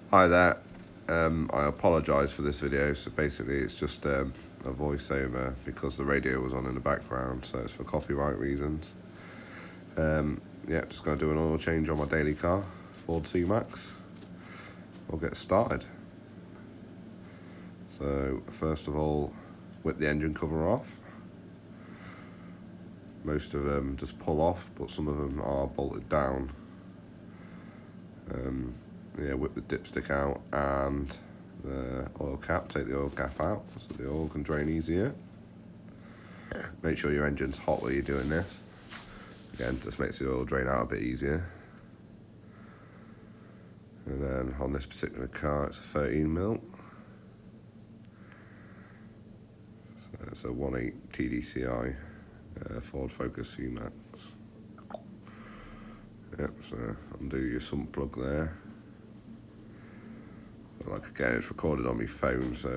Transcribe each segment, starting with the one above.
Hi there. I apologise for this video. So basically, it's just a voiceover because the radio was on in the background, so it's for copyright reasons. Just going to do an oil change on my daily car, Ford cmax. We'll get started. So first of all, whip the engine cover off. Most of them just pull off, but some of them are bolted down. Whip the dipstick out and the oil cap, take the oil cap out so the oil can drain easier. Make sure your engine's hot while you're doing this. Again, just makes the oil drain out a bit easier. And then on this particular car, it's a 13mm. So it's a 1.8 TDCI Ford Focus cmax. Yep, so undo your sump plug there. Like again, it's recorded on my phone, so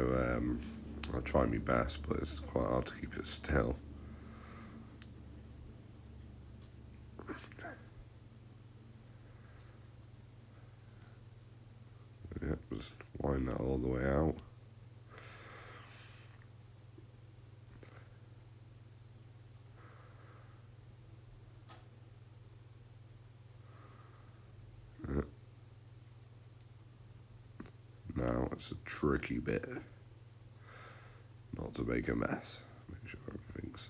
I'll try my best, but it's quite hard to keep it still. Yep, just wind that all the way out. Yep. Now it's a tricky bit, not to make a mess. Make sure everything's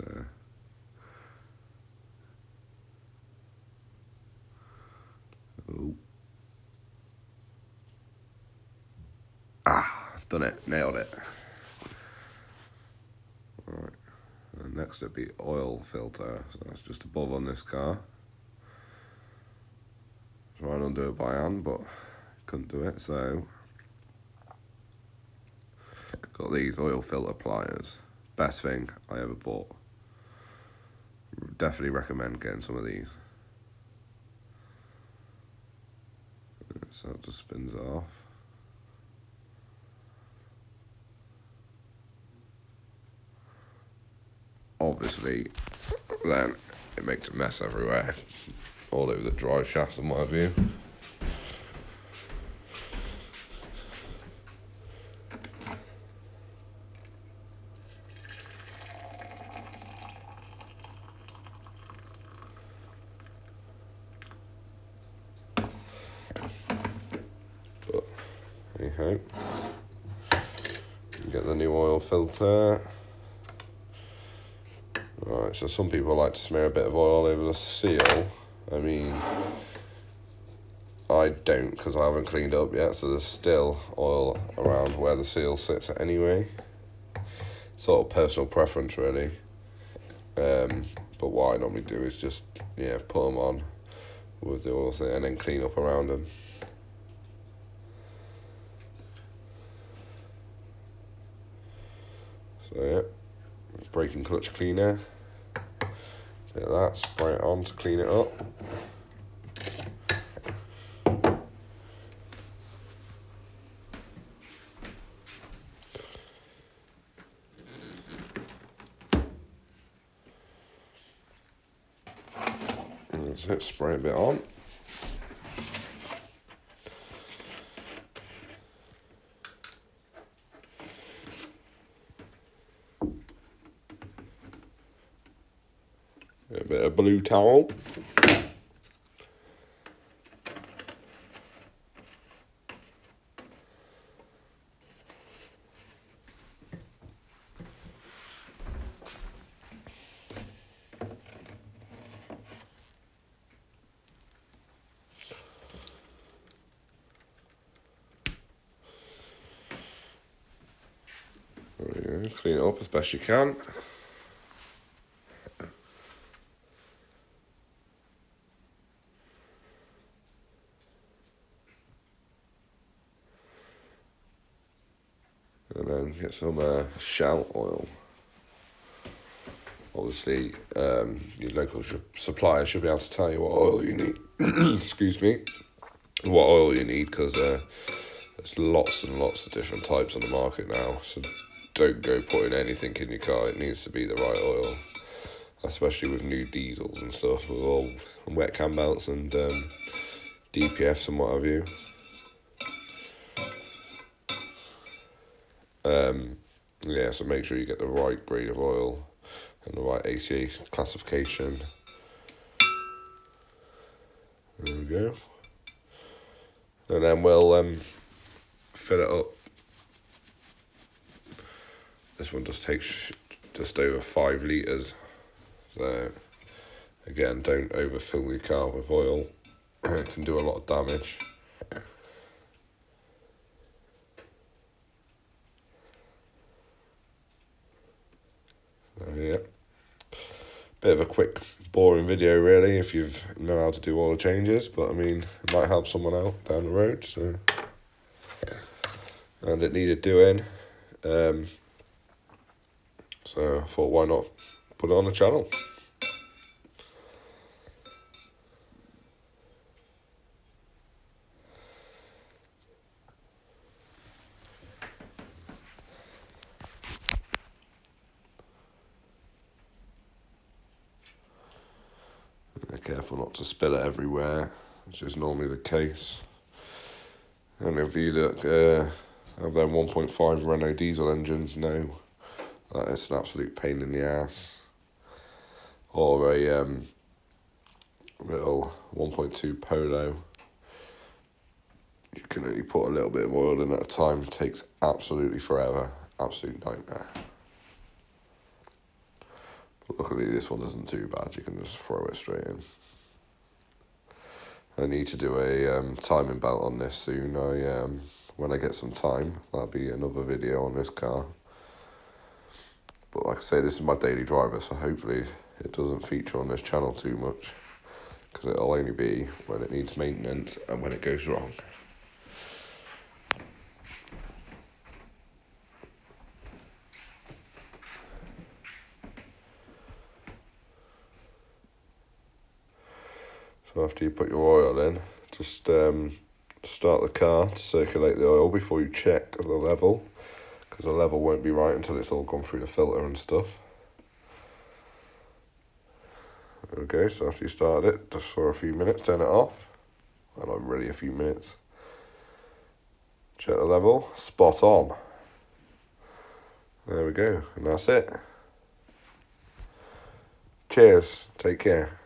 done it, nailed it. Alright, and next it'll be oil filter, so that's just above on this car. Try and undo it by hand, but couldn't do it, so got these oil filter pliers. Best thing I ever bought. Definitely recommend getting some of these. So it just spins it off. Obviously, then it makes a mess everywhere, all over the drive shaft in my view. But anyhow, get the new oil filter. Right, so some people like to smear a bit of oil over the seal. I mean, I don't because I haven't cleaned up yet, so there's still oil around where the seal sits anyway. Sort of personal preference really. But what I normally do is just, put them on with the oil thing and then clean up around them. So braking clutch cleaner. Bit of that, spray it on to clean it up. And that's it, spray a bit on. A bit of blue towel. There we go. Clean it up as best you can. And then get some shell oil. Obviously, your local supplier should be able to tell you what oil you need. Excuse me. What oil you need, because there's lots and lots of different types on the market now. So don't go putting anything in your car. It needs to be the right oil, especially with new diesels and stuff, with all wet cam belts and DPFs and what have you. Yeah, so make sure you get the right grade of oil and the right ACA classification. There we go. And then we'll fill it up. This one just takes just over 5 litres. So again, don't overfill your car with oil. It can do a lot of damage. Yeah. Bit of a quick, boring video really if you know how to do all the changes, but I mean, it might help someone out down the road. So, and it needed doing. So I thought, why not put it on the channel? Be careful not to spill it everywhere, which is normally the case. And if you that have them 1.5 Renault diesel engines know that it's an absolute pain in the ass. Or a little 1.2 Polo. You can only put a little bit of oil in at a time. It takes absolutely forever. Absolute nightmare. But luckily this one isn't too bad. You can just throw it straight in. I need to do a timing belt on this soon. When I get some time, that'll be another video on this car. But like I say, this is my daily driver, so hopefully it doesn't feature on this channel too much, because it'll only be when it needs maintenance and when it goes wrong. So after you put your oil in, just start the car to circulate the oil before you check the level, because the level won't be right until it's all gone through the filter and stuff. Okay, so after you start it, just for a few minutes, turn it off. Well, not really a few minutes. Check the level, spot on. There we go, and that's it. Cheers, take care.